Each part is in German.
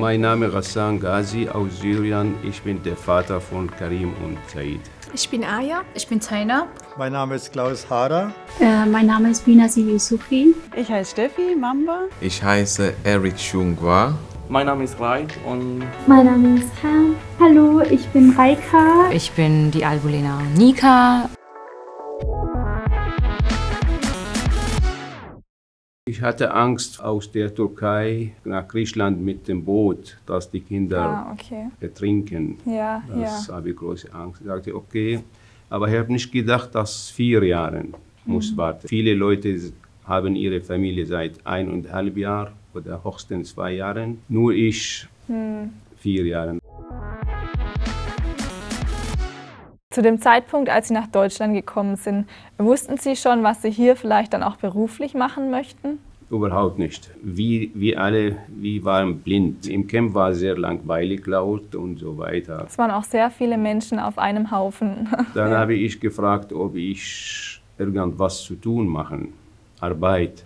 Mein Name ist Ghassan Ghazi aus Syrien. Ich bin der Vater von Karim und Said. Ich bin Aya. Ich bin Taina. Mein Name ist Klaus Hader. Mein Name ist Binazir Yusufi. Ich heiße Steffi Mamba. Ich heiße Eric Chungwa. Mein Name ist Raid und... Mein Name ist Han. Hallo, ich bin Raika. Ich bin die Albulena Nika. Ich hatte Angst aus der Türkei nach Griechenland mit dem Boot, dass die Kinder ertrinken. Das habe ich große Angst. Ich sagte, okay, aber ich habe nicht gedacht, dass 4 Jahre muss warten. Viele Leute haben ihre Familie seit 1,5 Jahren oder höchstens 2 Jahren. Nur ich 4 Jahre. Zu dem Zeitpunkt, als Sie nach Deutschland gekommen sind, wussten Sie schon, was Sie hier vielleicht dann auch beruflich machen möchten? Überhaupt nicht. Wir alle, wir waren blind. Im Camp war sehr langweilig, laut und so weiter. Es waren auch sehr viele Menschen auf einem Haufen. Dann habe ich gefragt, ob ich irgendwas zu tun machen. Arbeit,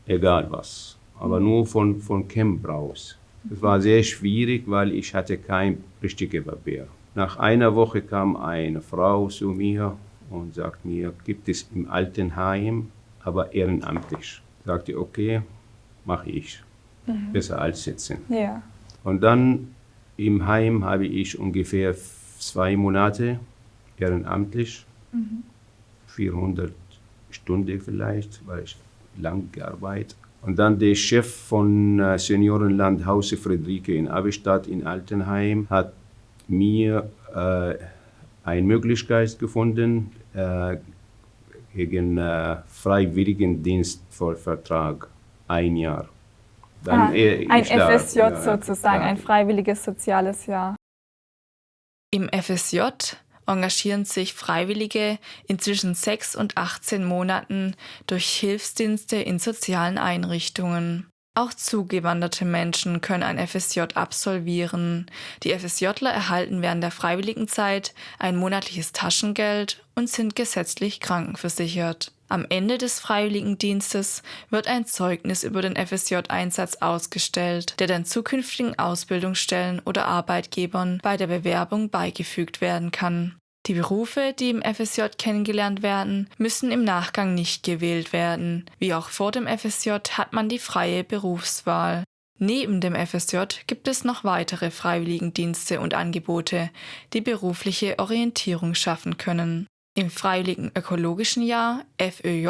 egal was. Aber nur von Camp raus. Es war sehr schwierig, weil ich hatte kein richtiges Papier. Nach einer Woche kam eine Frau zu mir und sagte mir, gibt es im Altenheim, aber ehrenamtlich. Ich sagte, okay, mache ich. Besser als sitzen. Ja. Und dann im Heim habe ich ungefähr 2 Monate ehrenamtlich, 400 Stunden vielleicht, weil ich lang gearbeitet. Und dann der Chef von Seniorenland Friederike in Abestadt in Altenheim hat mir eine Möglichkeit gefunden gegen Freiwilligendienstvertrag 1 Jahr. Dann ein FSJ sozusagen, ein freiwilliges soziales Jahr. Im FSJ engagieren sich Freiwillige inzwischen 6 und 18 Monaten durch Hilfsdienste in sozialen Einrichtungen. Auch zugewanderte Menschen können ein FSJ absolvieren. Die FSJler erhalten während der Freiwilligenzeit ein monatliches Taschengeld und sind gesetzlich krankenversichert. Am Ende des Freiwilligendienstes wird ein Zeugnis über den FSJ-Einsatz ausgestellt, der den zukünftigen Ausbildungsstellen oder Arbeitgebern bei der Bewerbung beigefügt werden kann. Die Berufe, die im FSJ kennengelernt werden, müssen im Nachgang nicht gewählt werden. Wie auch vor dem FSJ hat man die freie Berufswahl. Neben dem FSJ gibt es noch weitere Freiwilligendienste und Angebote, die berufliche Orientierung schaffen können. Im Freiwilligen Ökologischen Jahr, FÖJ,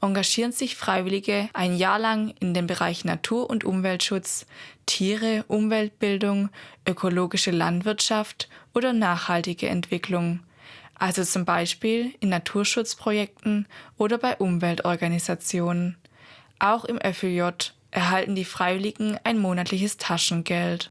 engagieren sich Freiwillige ein Jahr lang in den Bereichen Natur- und Umweltschutz, Tiere, Umweltbildung, ökologische Landwirtschaft oder nachhaltige Entwicklung, also zum Beispiel in Naturschutzprojekten oder bei Umweltorganisationen. Auch im FÖJ erhalten die Freiwilligen ein monatliches Taschengeld.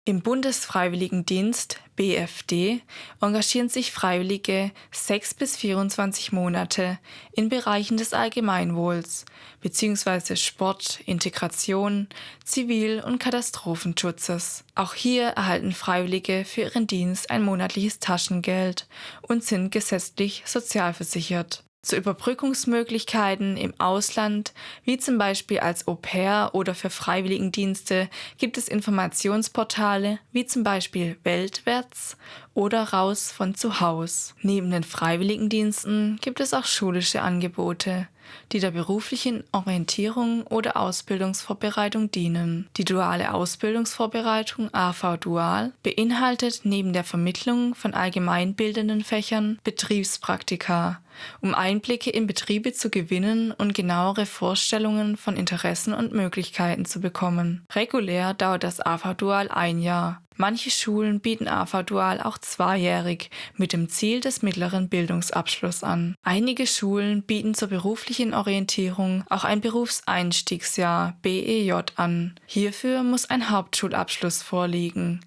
Im Bundesfreiwilligendienst BFD engagieren sich Freiwillige 6 bis 24 Monate in Bereichen des Allgemeinwohls bzw. Sport, Integration, Zivil- und Katastrophenschutzes. Auch hier erhalten Freiwillige für ihren Dienst ein monatliches Taschengeld und sind gesetzlich sozialversichert. Zu Überbrückungsmöglichkeiten im Ausland, wie zum Beispiel als Au-pair oder für Freiwilligendienste, gibt es Informationsportale wie zum Beispiel Weltwärts oder Raus von zu Haus. Neben den Freiwilligendiensten gibt es auch schulische Angebote, die der beruflichen Orientierung oder Ausbildungsvorbereitung dienen. Die duale Ausbildungsvorbereitung AV Dual beinhaltet neben der Vermittlung von allgemeinbildenden Fächern Betriebspraktika, um Einblicke in Betriebe zu gewinnen und genauere Vorstellungen von Interessen und Möglichkeiten zu bekommen. Regulär dauert das AV Dual 1 Jahr. Manche Schulen bieten AV Dual auch 2-jährig mit dem Ziel des mittleren Bildungsabschlusses an. Einige Schulen bieten zur beruflichen Orientierung auch ein Berufseinstiegsjahr BEJ an. Hierfür muss ein Hauptschulabschluss vorliegen.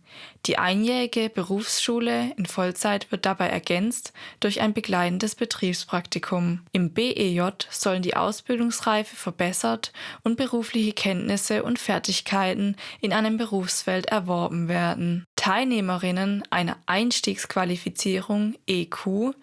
Die einjährige Berufsschule in Vollzeit wird dabei ergänzt durch ein begleitendes Betriebspraktikum. Im BEJ sollen die Ausbildungsreife verbessert und berufliche Kenntnisse und Fertigkeiten in einem Berufsfeld erworben werden. Teilnehmerinnen einer Einstiegsqualifizierung EQ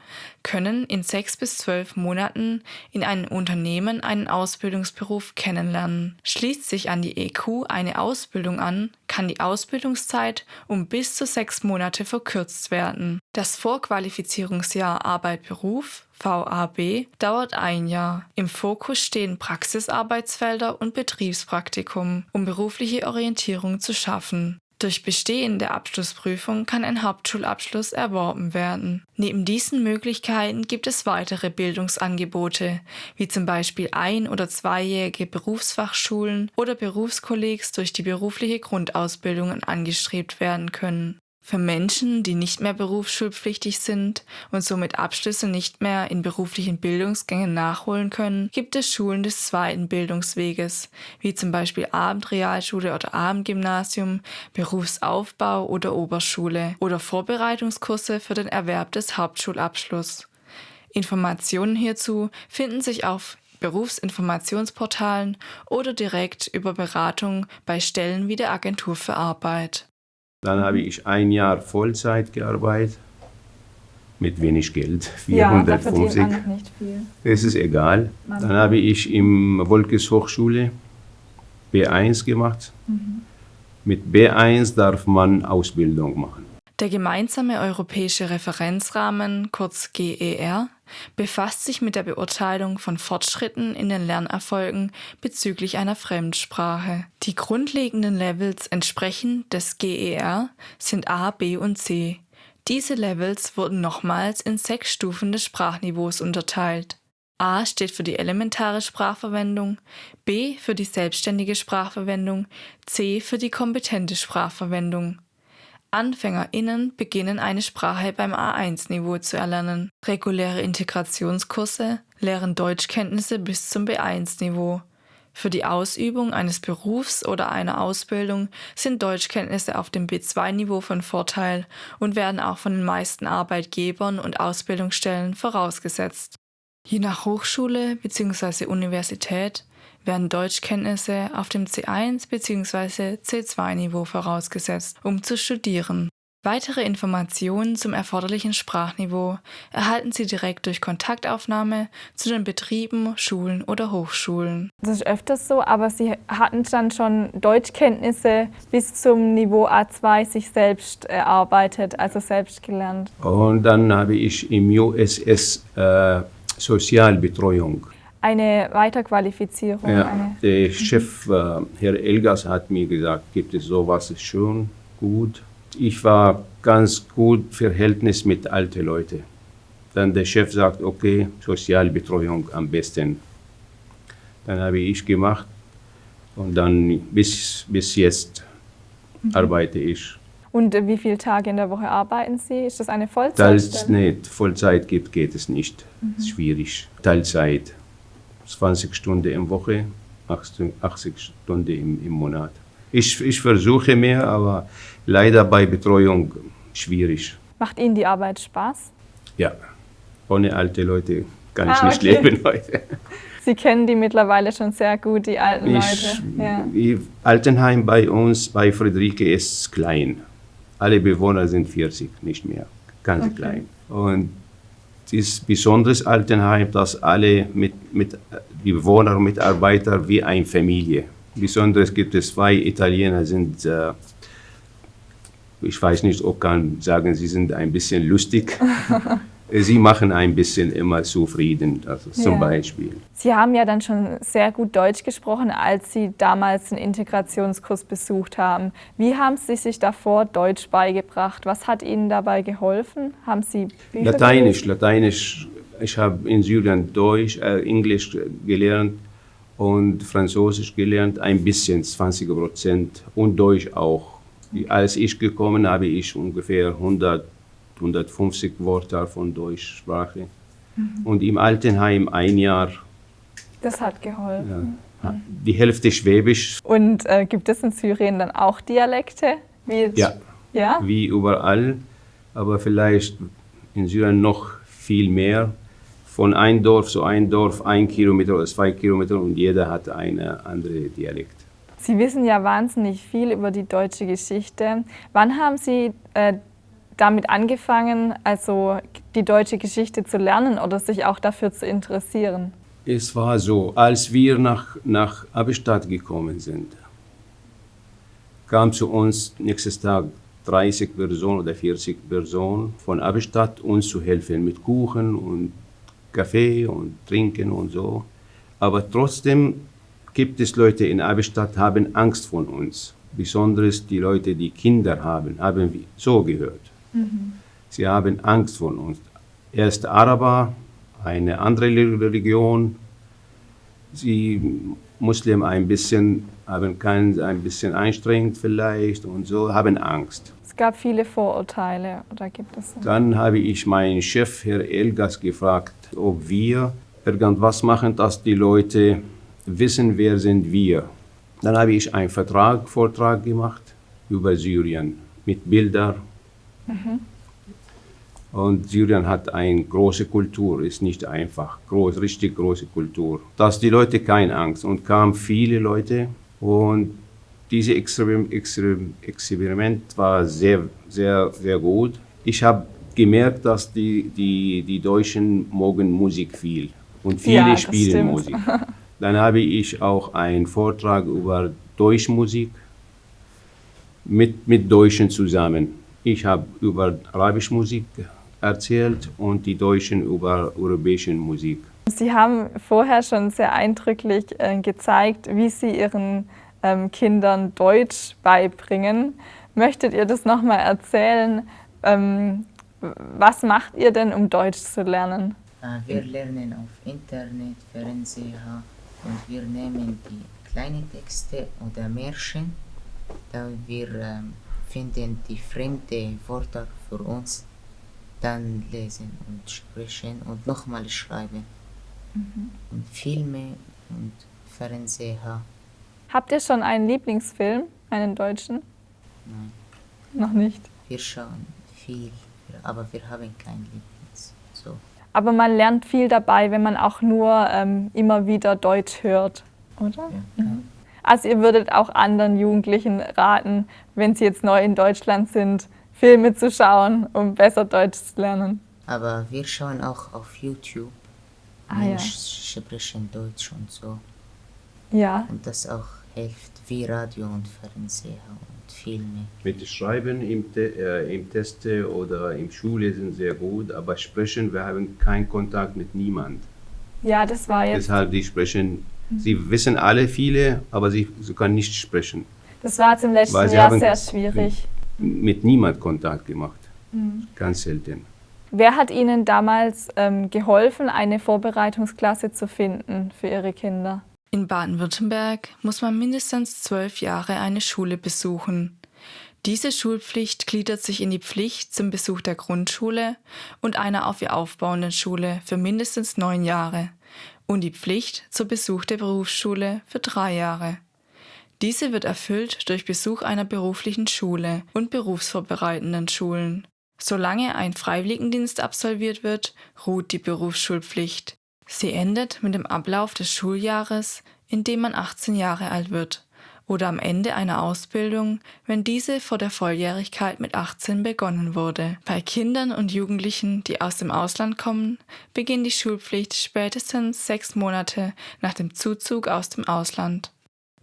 können in 6 bis 12 Monaten in einem Unternehmen einen Ausbildungsberuf kennenlernen. Schließt sich an die EQ eine Ausbildung an, kann die Ausbildungszeit um bis zu 6 Monate verkürzt werden. Das Vorqualifizierungsjahr Arbeit-Beruf VAB dauert 1 Jahr. Im Fokus stehen Praxisarbeitsfelder und Betriebspraktikum, um berufliche Orientierung zu schaffen. Durch Bestehen der Abschlussprüfung kann ein Hauptschulabschluss erworben werden. Neben diesen Möglichkeiten gibt es weitere Bildungsangebote, wie zum Beispiel 1- oder 2-jährige Berufsfachschulen oder Berufskollegs, durch die berufliche Grundausbildungen angestrebt werden können. Für Menschen, die nicht mehr berufsschulpflichtig sind und somit Abschlüsse nicht mehr in beruflichen Bildungsgängen nachholen können, gibt es Schulen des zweiten Bildungsweges, wie zum Beispiel Abendrealschule oder Abendgymnasium, Berufsaufbau oder Oberschule oder Vorbereitungskurse für den Erwerb des Hauptschulabschlusses. Informationen hierzu finden sich auf Berufsinformationsportalen oder direkt über Beratung bei Stellen wie der Agentur für Arbeit. Dann habe ich 1 Jahr Vollzeit gearbeitet, mit wenig Geld, Ja, da 450. verdient man noch nicht viel. Das ist egal. Dann habe ich im Wolkes Hochschule B1 gemacht. Mit B1 darf man Ausbildung machen. Der gemeinsame europäische Referenzrahmen, kurz GER, befasst sich mit der Beurteilung von Fortschritten in den Lernerfolgen bezüglich einer Fremdsprache. Die grundlegenden Levels entsprechend des GER sind A, B und C. Diese Levels wurden nochmals in 6 Stufen des Sprachniveaus unterteilt. A steht für die elementare Sprachverwendung, B für die selbstständige Sprachverwendung, C für die kompetente Sprachverwendung. AnfängerInnen beginnen eine Sprache beim A1-Niveau zu erlernen. Reguläre Integrationskurse lehren Deutschkenntnisse bis zum B1-Niveau. Für die Ausübung eines Berufs oder einer Ausbildung sind Deutschkenntnisse auf dem B2-Niveau von Vorteil und werden auch von den meisten Arbeitgebern und Ausbildungsstellen vorausgesetzt. Je nach Hochschule bzw. Universität werden Deutschkenntnisse auf dem C1 bzw. C2-Niveau vorausgesetzt, um zu studieren. Weitere Informationen zum erforderlichen Sprachniveau erhalten Sie direkt durch Kontaktaufnahme zu den Betrieben, Schulen oder Hochschulen. Das ist öfters so, aber Sie hatten dann schon Deutschkenntnisse bis zum Niveau A2 sich selbst erarbeitet, also selbst gelernt. Und dann habe ich im USS Sozialbetreuung. Eine Weiterqualifizierung. Ja, der Chef, Herr Elgas, hat mir gesagt, gibt es sowas, ist schon gut. Ich war ganz gut Verhältnis mit alten Leuten. Dann der Chef sagt, okay, Sozialbetreuung am besten. Dann habe ich gemacht und dann bis jetzt arbeite ich. Und wie viele Tage in der Woche arbeiten Sie? Ist das eine Vollzeitstelle? Nicht Vollzeit gibt, geht es nicht. Das ist schwierig. Teilzeit. 20 Stunden im Woche, 80 Stunden im Monat. Ich versuche mehr, aber leider bei Betreuung schwierig. Macht Ihnen die Arbeit Spaß? Ja, ohne alte Leute kann ich nicht leben heute. Sie kennen die mittlerweile schon sehr gut, die alten Leute. Ja. Altenheim bei uns, bei Friederike, ist klein. Alle Bewohner sind 40, nicht mehr. Ganz klein. Und dieses besondere Altenheim, dass alle mit die Bewohner und Mitarbeiter wie eine Familie. Besonders gibt es 2 Italiener, sind, ich weiß nicht, ob kann sagen, sie sind ein bisschen lustig. Sie machen ein bisschen immer zufrieden, also zum Beispiel. Sie haben ja dann schon sehr gut Deutsch gesprochen, als Sie damals den Integrationskurs besucht haben. Wie haben Sie sich davor Deutsch beigebracht? Was hat Ihnen dabei geholfen? Haben Sie Bücher Lateinisch. Ich habe in Syrien Deutsch, Englisch gelernt und Französisch gelernt, ein bisschen, 20%, und Deutsch auch. Als ich gekommen bin, habe ich ungefähr 150 Wörter von Deutschsprache. Und im Altenheim 1 Jahr. Das hat geholfen. Ja, die Hälfte Schwäbisch. Und gibt es in Syrien dann auch Dialekte? Ja, wie überall, aber vielleicht in Syrien noch viel mehr. Von ein Dorf zu ein Dorf, 1 Kilometer oder 2 Kilometer, und jeder hat eine andere Dialekt. Sie wissen ja wahnsinnig viel über die deutsche Geschichte. Wann haben Sie damit angefangen, also die deutsche Geschichte zu lernen oder sich auch dafür zu interessieren? Es war so, als wir nach Abestadt gekommen sind, kam zu uns nächstes Tag 30 Personen oder 40 Personen von Abestadt, uns zu helfen mit Kuchen und Kaffee und Trinken und so. Aber trotzdem gibt es Leute in Abestadt, die haben Angst vor uns. Besonders die Leute, die Kinder haben wir so gehört. Sie haben Angst vor uns. Erst Araber, eine andere Religion, sie Muslim ein bisschen anstrengend vielleicht und so, haben Angst. Es gab viele Vorurteile, oder gibt es? Dann habe ich meinen Chef, Herr Elgas, gefragt, ob wir irgendwas machen, dass die Leute wissen, wer sind wir. Dann habe ich einen Vortrag gemacht über Syrien mit Bildern. Und Syrien hat eine große Kultur, ist nicht einfach, richtig große Kultur. Dass die Leute keine Angst und kamen viele Leute und dieses Experiment war sehr, sehr, sehr gut. Ich habe gemerkt, dass die Deutschen mögen Musik viel und viele spielen Musik. Dann habe ich auch einen Vortrag über Deutschmusik mit Deutschen zusammen. Ich habe über arabische Musik erzählt und die Deutschen über europäische Musik. Sie haben vorher schon sehr eindrücklich gezeigt, wie Sie Ihren Kindern Deutsch beibringen. Möchtet ihr das nochmal erzählen? Was macht ihr denn, um Deutsch zu lernen? Wir lernen auf Internet, Fernseher und wir nehmen die kleinen Texte oder Märchen, da wir finden die fremden Wörter für uns, dann lesen und sprechen und nochmal schreiben. Und Filme und Fernseher. Habt ihr schon einen Lieblingsfilm, einen deutschen? Nein. Noch nicht. Wir schauen viel, aber wir haben kein Lieblings. So. Aber man lernt viel dabei, wenn man auch nur immer wieder Deutsch hört, oder? Ja. Also ihr würdet auch anderen Jugendlichen raten, wenn sie jetzt neu in Deutschland sind, Filme zu schauen, um besser Deutsch zu lernen. Aber wir schauen auch auf YouTube. Menschen sprechen Deutsch und so. Ja. Und das auch hilft wie Radio und Fernseher und Filme. Mit Schreiben im Test oder im Schule sind sehr gut, aber sprechen, wir haben keinen Kontakt mit niemand. Ja, das war jetzt... Deshalb die sprechen, sie wissen alle viele, aber sie können nicht sprechen. Das war jetzt im letzten Jahr sehr schwierig. Mit niemand Kontakt gemacht, ganz selten. Wer hat Ihnen damals geholfen, eine Vorbereitungsklasse zu finden für Ihre Kinder? In Baden-Württemberg muss man mindestens 12 Jahre eine Schule besuchen. Diese Schulpflicht gliedert sich in die Pflicht zum Besuch der Grundschule und einer auf ihr aufbauenden Schule für mindestens 9 Jahre und die Pflicht zum Besuch der Berufsschule für 3 Jahre. Diese wird erfüllt durch Besuch einer beruflichen Schule und berufsvorbereitenden Schulen. Solange ein Freiwilligendienst absolviert wird, ruht die Berufsschulpflicht. Sie endet mit dem Ablauf des Schuljahres, in dem man 18 Jahre alt wird, oder am Ende einer Ausbildung, wenn diese vor der Volljährigkeit mit 18 begonnen wurde. Bei Kindern und Jugendlichen, die aus dem Ausland kommen, beginnt die Schulpflicht spätestens 6 Monate nach dem Zuzug aus dem Ausland.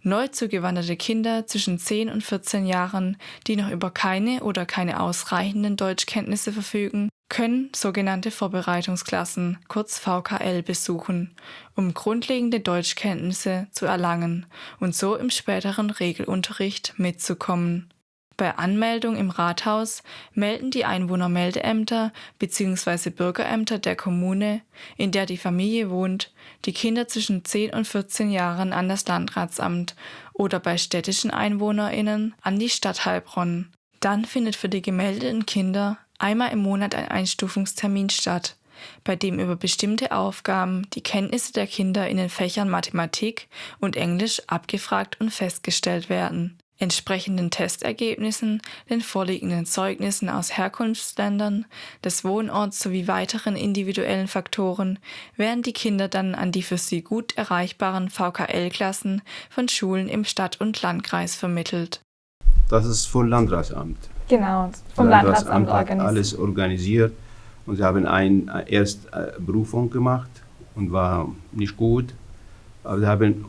Neu zugewanderte Kinder zwischen 10 und 14 Jahren, die noch über keine oder keine ausreichenden Deutschkenntnisse verfügen, können sogenannte Vorbereitungsklassen, kurz VKL, besuchen, um grundlegende Deutschkenntnisse zu erlangen und so im späteren Regelunterricht mitzukommen. Bei Anmeldung im Rathaus melden die Einwohnermeldeämter bzw. Bürgerämter der Kommune, in der die Familie wohnt, die Kinder zwischen 10 und 14 Jahren an das Landratsamt oder bei städtischen EinwohnerInnen an die Stadt Heilbronn. Dann findet für die gemeldeten Kinder einmal im Monat ein Einstufungstermin statt, bei dem über bestimmte Aufgaben die Kenntnisse der Kinder in den Fächern Mathematik und Englisch abgefragt und festgestellt werden. Entsprechenden Testergebnissen, den vorliegenden Zeugnissen aus Herkunftsländern, des Wohnorts sowie weiteren individuellen Faktoren werden die Kinder dann an die für sie gut erreichbaren VKL-Klassen von Schulen im Stadt- und Landkreis vermittelt. Das ist vom Landratsamt. Genau, vom Landratsamt hat organisiert. alles organisiert und sie haben erst Berufung gemacht und war nicht gut. Aber sie haben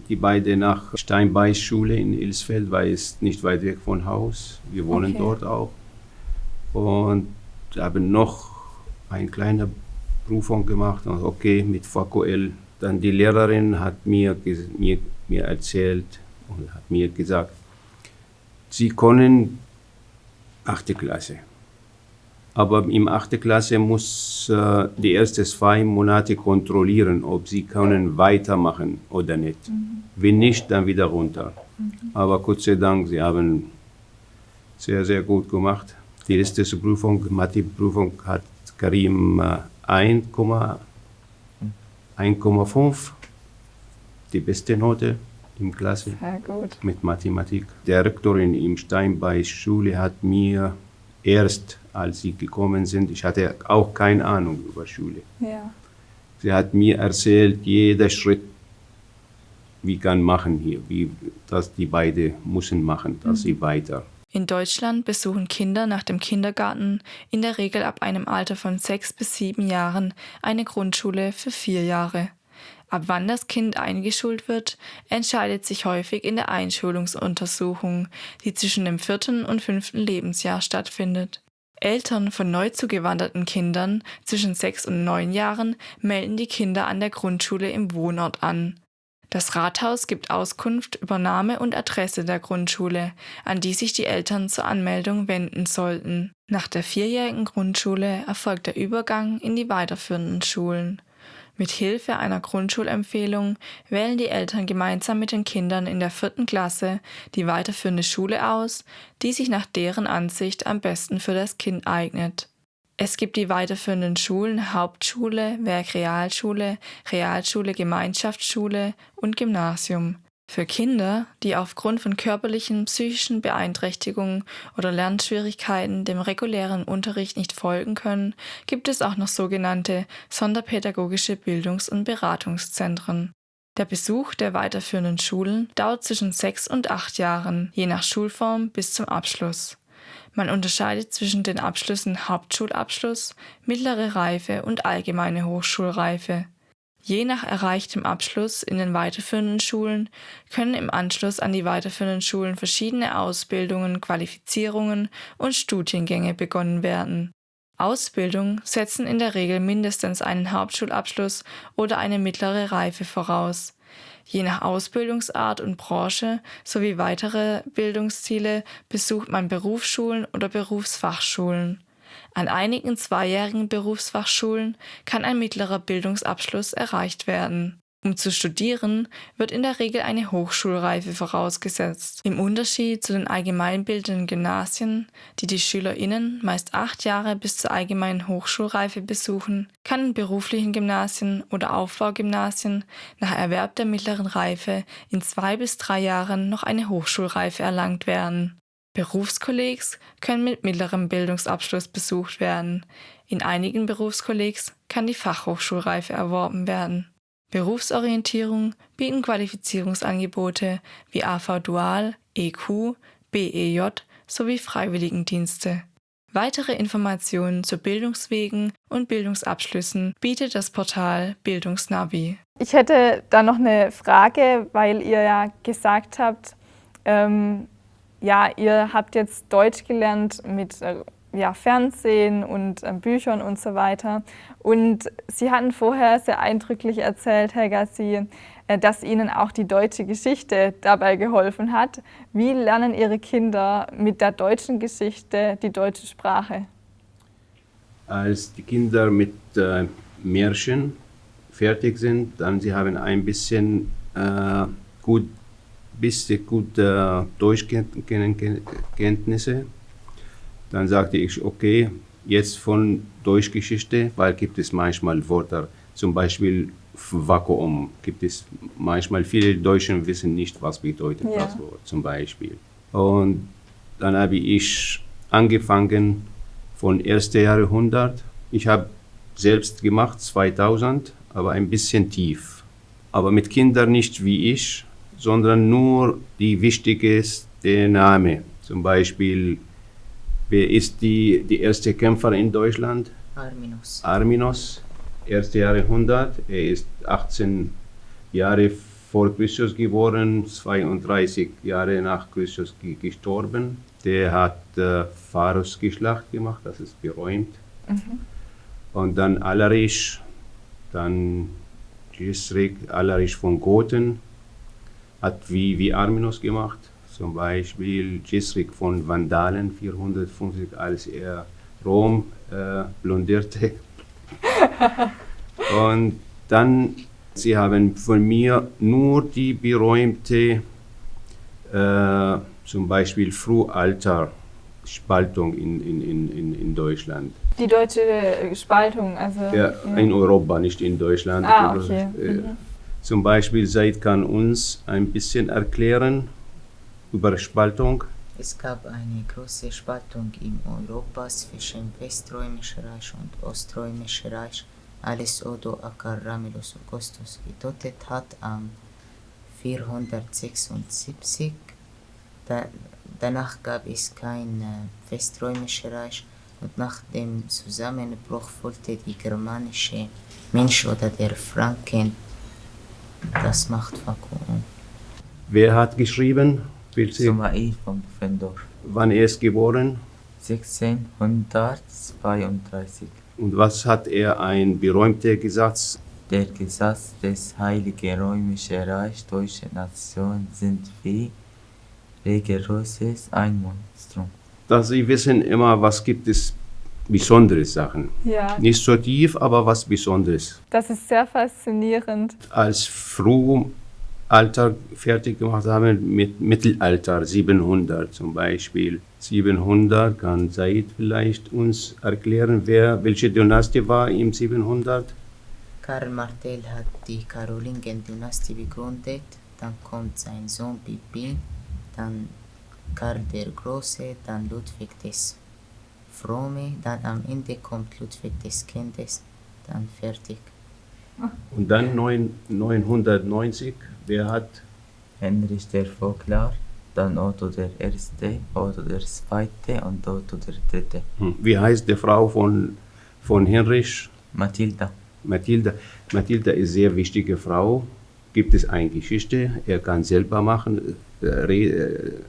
die beiden nach Steinbeiß-Schule in Ilsfeld, weil es nicht weit weg von Haus. Wir wohnen dort auch. Und sie haben noch eine kleine Prüfung gemacht. Und okay, mit VKL. Dann die Lehrerin hat mir erzählt und hat mir gesagt, sie können 8. Klasse. Aber im 8. Klasse muss die ersten 2 Monate kontrollieren, ob sie können weitermachen oder nicht. Wenn nicht, dann wieder runter. Aber Gott sei Dank, sie haben sehr, sehr gut gemacht. Die letzte Prüfung, Mathe-Prüfung, hat Karim 1,5, die beste Note in Klasse. Sehr gut. Mit Mathematik. Der Rektorin im Steinbeiß-Schule hat mir erst, als sie gekommen sind, ich hatte auch keine Ahnung über Schule. Ja. Sie hat mir erzählt, jeder Schritt, wie kann machen hier, dass die beiden müssen machen, dass sie weiter. In Deutschland besuchen Kinder nach dem Kindergarten in der Regel ab einem Alter von 6 bis 7 Jahren eine Grundschule für 4 Jahre. Ab wann das Kind eingeschult wird, entscheidet sich häufig in der Einschulungsuntersuchung, die zwischen dem 4. und 5. Lebensjahr stattfindet. Eltern von neu zugewanderten Kindern zwischen 6 und 9 Jahren melden die Kinder an der Grundschule im Wohnort an. Das Rathaus gibt Auskunft über Name und Adresse der Grundschule, an die sich die Eltern zur Anmeldung wenden sollten. Nach der 4-jährigen Grundschule erfolgt der Übergang in die weiterführenden Schulen. Mit Hilfe einer Grundschulempfehlung wählen die Eltern gemeinsam mit den Kindern in der 4. Klasse die weiterführende Schule aus, die sich nach deren Ansicht am besten für das Kind eignet. Es gibt die weiterführenden Schulen Hauptschule, Werkrealschule, Realschule, Gemeinschaftsschule und Gymnasium. Für Kinder, die aufgrund von körperlichen, psychischen Beeinträchtigungen oder Lernschwierigkeiten dem regulären Unterricht nicht folgen können, gibt es auch noch sogenannte sonderpädagogische Bildungs- und Beratungszentren. Der Besuch der weiterführenden Schulen dauert zwischen 6 und 8 Jahren, je nach Schulform bis zum Abschluss. Man unterscheidet zwischen den Abschlüssen Hauptschulabschluss, mittlere Reife und allgemeine Hochschulreife. Je nach erreichtem Abschluss in den weiterführenden Schulen können im Anschluss an die weiterführenden Schulen verschiedene Ausbildungen, Qualifizierungen und Studiengänge begonnen werden. Ausbildungen setzen in der Regel mindestens einen Hauptschulabschluss oder eine mittlere Reife voraus. Je nach Ausbildungsart und Branche sowie weitere Bildungsziele besucht man Berufsschulen oder Berufsfachschulen. An einigen 2-jährigen Berufsfachschulen kann ein mittlerer Bildungsabschluss erreicht werden. Um zu studieren, wird in der Regel eine Hochschulreife vorausgesetzt. Im Unterschied zu den allgemeinbildenden Gymnasien, die die SchülerInnen meist 8 Jahre bis zur allgemeinen Hochschulreife besuchen, kann in beruflichen Gymnasien oder Aufbaugymnasien nach Erwerb der mittleren Reife in 2 bis 3 Jahren noch eine Hochschulreife erlangt werden. Berufskollegs können mit mittlerem Bildungsabschluss besucht werden. In einigen Berufskollegs kann die Fachhochschulreife erworben werden. Berufsorientierung bieten Qualifizierungsangebote wie AV Dual, EQ, BEJ sowie Freiwilligendienste. Weitere Informationen zu Bildungswegen und Bildungsabschlüssen bietet das Portal Bildungsnavi. Ich hätte da noch eine Frage, weil ihr ja gesagt habt, ihr habt jetzt Deutsch gelernt mit Fernsehen und Büchern und so weiter. Und Sie hatten vorher sehr eindrücklich erzählt, Herr Gassi, dass Ihnen auch die deutsche Geschichte dabei geholfen hat. Wie lernen Ihre Kinder mit der deutschen Geschichte die deutsche Sprache? Als die Kinder mit Märchen fertig sind, dann sie haben ein bisschen gut Deutschkenntnisse. Dann sagte ich, okay, jetzt von Deutschgeschichte, weil gibt es manchmal Wörter, zum Beispiel Vakuum, gibt es manchmal viele Deutsche wissen nicht, was bedeutet das Wort, zum Beispiel. Und dann habe ich angefangen von 1. Jahrhundert. Ich habe selbst gemacht, 2000, aber ein bisschen tief. Aber mit Kindern nicht wie ich, sondern nur die wichtigste Name. Zum Beispiel, wer ist die erste Kämpfer in Deutschland? Arminus. Arminus, 1. Jahrhundert. Er ist 18 Jahre vor Christus geboren, 32 Jahre nach Christus gestorben. Der hat Varusgeschlacht gemacht, das ist berühmt. Und dann Alaric, dann Gissrig, Alaric von Gothen, hat wie Arminus gemacht. Zum Beispiel Gissrig von Vandalen, 450, als er Rom plünderte. Und dann, sie haben von mir nur die berühmte, zum Beispiel Frühalter-Spaltung in Deutschland. Die deutsche Spaltung, also... Ja, in Europa, nicht in Deutschland. Okay. Zum Beispiel, Said kann uns ein bisschen erklären über Spaltung. Es gab eine große Spaltung in Europa zwischen Weströmisches Reich und Oströmisches Reich, alles Odo Akar Ramilus Augustus getötet hat am 476. Danach gab es kein Weströmisches Reich und nach dem Zusammenbruch wollte die germanische Mensch oder der Franken das Machtvakuum. Wer hat geschrieben? Sumail von Pfändorf. Wann er ist geboren? 1632. Und was hat er ein berühmter Gesetz? Der Gesetz des Heiligen Römischen Reichs deutsche Nationen sind wie rigoroses ein Monstrum. Dass Sie wissen immer, was gibt es besondere Sachen. Ja, Nicht so tief, aber was Besonderes. das ist sehr faszinierend. Als Frühalter fertig gemacht haben mit Mittelalter, 700 zum Beispiel. 700 kann Said vielleicht uns erklären, welche Dynastie war im 700? Karl Martel hat die Karolingen-Dynastie begründet, dann kommt sein Sohn Pippin, dann Karl der Große, dann Ludwig des Fromme, dann am Ende kommt Ludwig des Kindes, dann fertig. Und dann 990, wer hat? Heinrich der Vogler, dann Otto der Erste, Otto der Zweite und Otto der Dritte. Wie heißt die Frau von Heinrich? Mathilda. Mathilda. Mathilda ist eine sehr wichtige Frau. Gibt es eine Geschichte, er kann selber machen.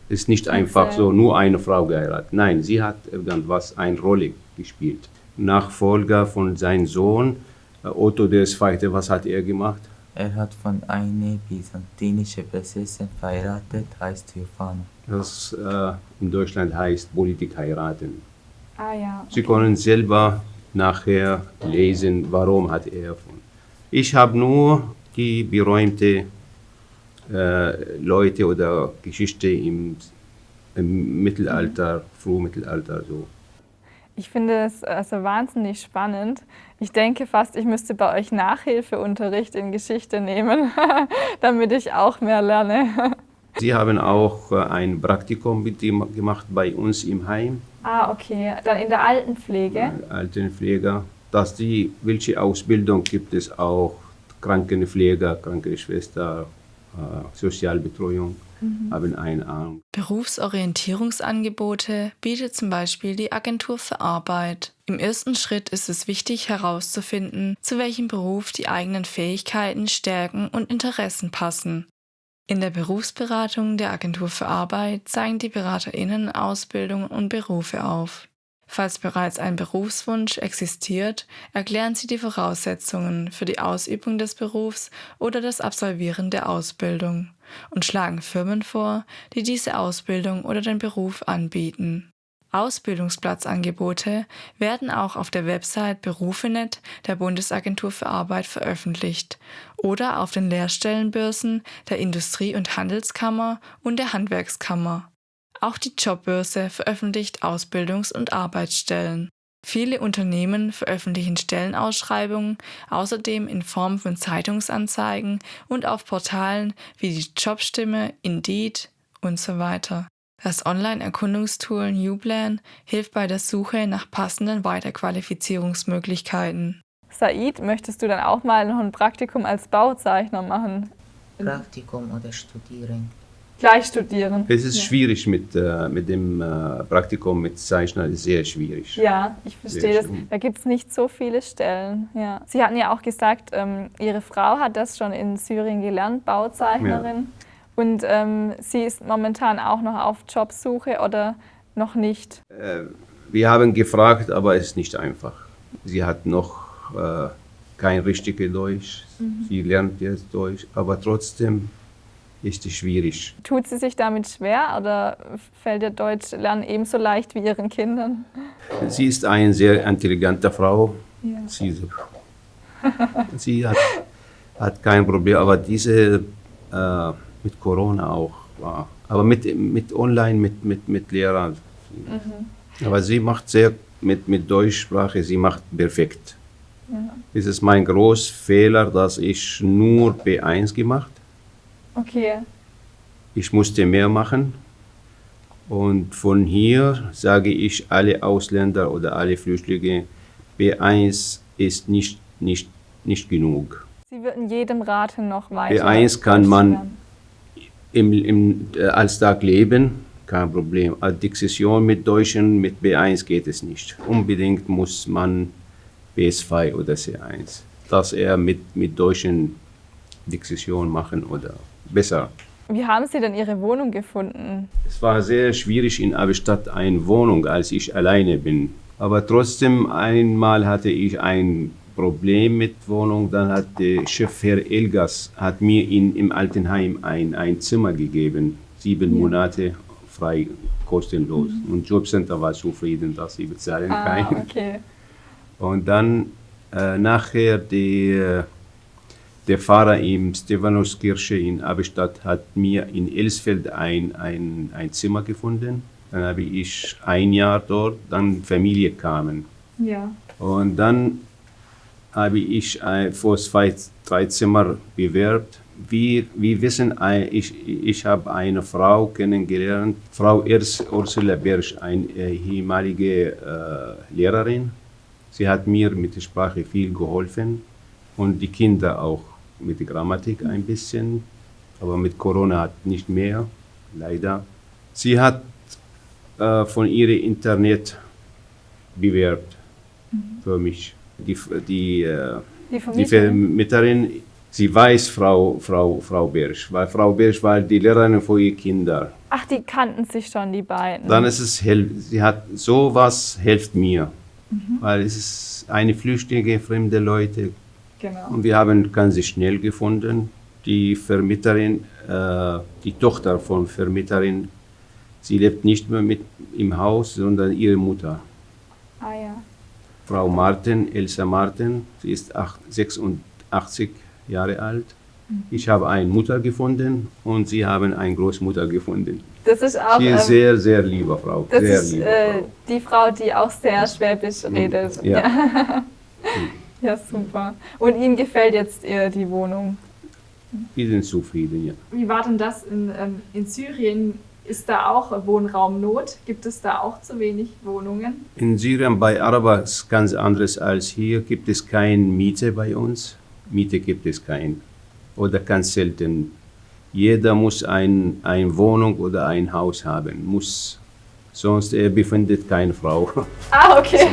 Ist nicht einfach so nur eine Frau geheiratet. Nein, sie hat irgendwas, eine Rolle gespielt. Nachfolger von seinem Sohn, Otto II., was hat er gemacht? Er hat von einer byzantinischen Prinzessin verheiratet, heißt Johanna. Das in Deutschland heißt Politik heiraten. Ah ja. Sie können selber nachher lesen, warum hat er von. Ich habe nur die berühmten Leute oder Geschichte im Mittelalter, Frühmittelalter so. Ich finde es also wahnsinnig spannend. Ich denke fast, ich müsste bei euch Nachhilfeunterricht in Geschichte nehmen, damit ich auch mehr lerne. Sie haben auch ein Praktikum gemacht bei uns im Heim. Ah, okay. Dann in der Altenpflege? Altenpfleger. Welche Ausbildung gibt es auch? Krankenpfleger, Krankenschwester, Sozialbetreuung haben eine Ahnung. Berufsorientierungsangebote bietet zum Beispiel die Agentur für Arbeit. Im ersten Schritt ist es wichtig herauszufinden, zu welchem Beruf die eigenen Fähigkeiten, Stärken und Interessen passen. In der Berufsberatung der Agentur für Arbeit zeigen die BeraterInnen Ausbildungen und Berufe auf. Falls bereits ein Berufswunsch existiert, erklären sie die Voraussetzungen für die Ausübung des Berufs oder das Absolvieren der Ausbildung und schlagen Firmen vor, die diese Ausbildung oder den Beruf anbieten. Ausbildungsplatzangebote werden auch auf der Website Berufenet der Bundesagentur für Arbeit veröffentlicht oder auf den Lehrstellenbörsen der Industrie- und Handelskammer und der Handwerkskammer. Auch die Jobbörse veröffentlicht Ausbildungs- und Arbeitsstellen. Viele Unternehmen veröffentlichen Stellenausschreibungen, außerdem in Form von Zeitungsanzeigen und auf Portalen wie die Jobstimme, Indeed und so weiter. Das Online-Erkundungstool Newplan hilft bei der Suche nach passenden Weiterqualifizierungsmöglichkeiten. Said, möchtest du dann auch mal noch ein Praktikum als Bauzeichner machen? Praktikum oder studieren. Gleich studieren. Es ist schwierig mit dem Praktikum mit Zeichner, ist sehr schwierig. Ja, ich verstehe das. Da gibt es nicht so viele Stellen. Ja. Sie hatten ja auch gesagt, Ihre Frau hat das schon in Syrien gelernt, Bauzeichnerin. Ja. Und sie ist momentan auch noch auf Jobsuche oder noch nicht? Wir haben gefragt, aber es ist nicht einfach. Sie hat noch kein richtiges Deutsch. Sie lernt jetzt Deutsch, aber trotzdem ist es schwierig. Tut sie sich damit schwer oder fällt ihr Deutsch lernen ebenso leicht wie ihren Kindern? Sie ist eine sehr intelligente Frau. Ja. Sie hat kein Problem, aber diese mit Corona auch war. Aber mit Online, mit Lehrern. Aber sie macht sehr mit Deutschsprache, sie macht perfekt. Ja. Das ist mein großer Fehler, dass ich nur B1 gemacht. Okay. Ich musste mehr machen. Und von hier sage ich alle Ausländer oder alle Flüchtlinge, B1 ist nicht genug. Sie würden jedem raten, noch weiter. B1 kann man im Alltag leben, kein Problem. Als Diktion mit Deutschen, mit B1 geht es nicht. Unbedingt muss man B2 oder C1. Dass er mit Deutschen Diktion machen oder besser. Wie haben Sie denn Ihre Wohnung gefunden? Es war sehr schwierig in Albstadt eine Wohnung, als ich alleine bin. Aber trotzdem einmal hatte ich ein Problem mit Wohnung. Dann hat der Chef Herr Elgas hat mir im Altenheim ein Zimmer gegeben, 7 Monate frei, kostenlos. Und Jobcenter war zufrieden, dass sie bezahlen kann. Okay. Und dann nachher der Pfarrer in Stephanuskirche in Albstadt hat mir in Elsfeld ein Zimmer gefunden. Dann habe ich ein Jahr dort, dann Familie kamen. Ja. Und dann habe ich vor 2-3 Zimmer bewerbt. Wir wissen, ich habe eine Frau kennengelernt, Frau Ursula Bersch, eine ehemalige Lehrerin. Sie hat mir mit der Sprache viel geholfen und die Kinder auch mit der Grammatik ein bisschen, aber mit Corona hat nicht mehr, leider. Sie hat von ihrem Internet bewerbt für mich. Die Vermieterin, sie weiß Frau Bersch, weil Frau Bersch war die Lehrerin für ihre Kinder. Ach, die kannten sich schon, die beiden. Dann ist es, sie hat sowas, hilft mir, weil es ist eine Flüchtlinge, fremde Leute. Genau. Und wir haben ganz schnell gefunden, die Vermieterin, die Tochter von Vermieterin, sie lebt nicht mehr im Haus, sondern ihre Mutter. Ah ja. Frau Martin, Elsa Martin, sie ist 86 Jahre alt. Ich habe eine Mutter gefunden und sie haben eine Großmutter gefunden. Das ist auch sie ist sehr, sehr liebe Frau. Das sehr ist liebe Frau. Die Frau, die auch sehr Schwäbisch redet. Ja. Ja. Ja, super. Und Ihnen gefällt jetzt die Wohnung? Wir sind zufrieden, ja. Wie war denn das in Syrien? Ist da auch Wohnraumnot? Gibt es da auch zu wenig Wohnungen? In Syrien bei Araber ist es ganz anders als hier. Gibt es keine Miete bei uns. Miete gibt es keine. Oder ganz selten. Jeder muss eine Wohnung oder ein Haus haben. Muss. Sonst befindet keine Frau. Ah, okay.